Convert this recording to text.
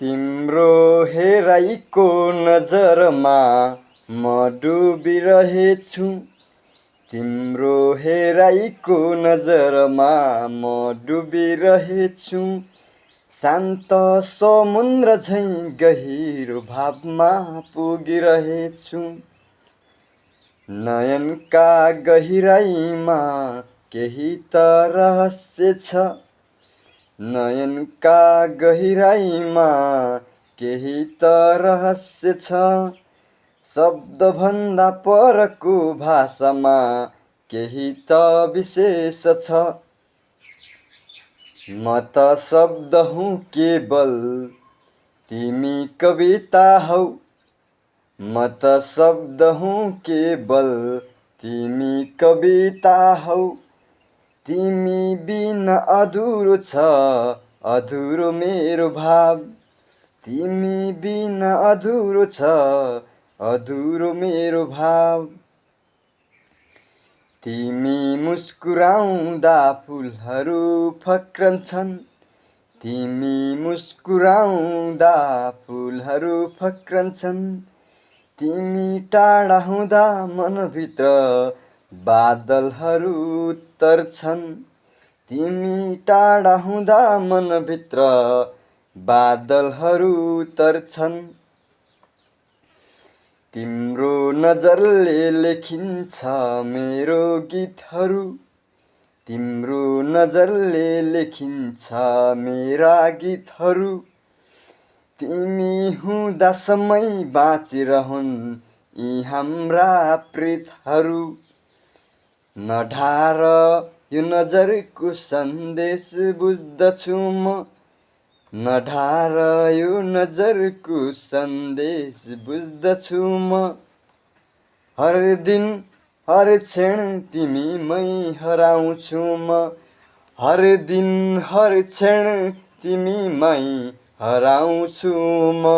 तिम्रो हेराइको नजरमा म डुबिरहेछु। तिम्रो हेराइको नजरमा म डुबिरहेछु। शान्त समुद्र झैँ गहिरो भावमा पुगिरहेछु। नयनका गहिराइमा केही त रहस्य छ। नयनका गहिराइमा केही त रहस्य छ। शब्दभन्दा परको भाषामा केही त विशेष छ। म त शब्द हुँ केवल, तिमी कविता हौ। म त शब्द हुँ केवल, तिमी कविता हौ। तिमी बिना अधुरो छ, अधुरो मेरो भाव। तिमी बिना अधुरो छ, अधुरो मेरो भाव। तिमी मुस्कुराउँदा फुलहरू फक्रन्छन्। तिमी मुस्कुराउँदा फुलहरू फक्रन्छन्। तिमी टाढा हुँदा मनभित्र बादलहरू तर्छन्। तिमी टाढा हुँदा मनभित्र बादलहरू तर्छन्। तिम्रो नजरले लेखिन्छ मेरो गीतहरू। तिम्रो नजरले लेखिन्छ मेरा गीतहरू। तिमी हुँदा समय बाँचिरहन् यी हाम्रा प्रीतहरू। नढार यो नजरको सन्देश बुझ्दछु म। नढार यो नजरको सन्देश बुझ्दछु म। हर दिन हर क्षण तिमीमै हराउँछु म। हर दिन हर क्षण तिमीमै हराउँछु म।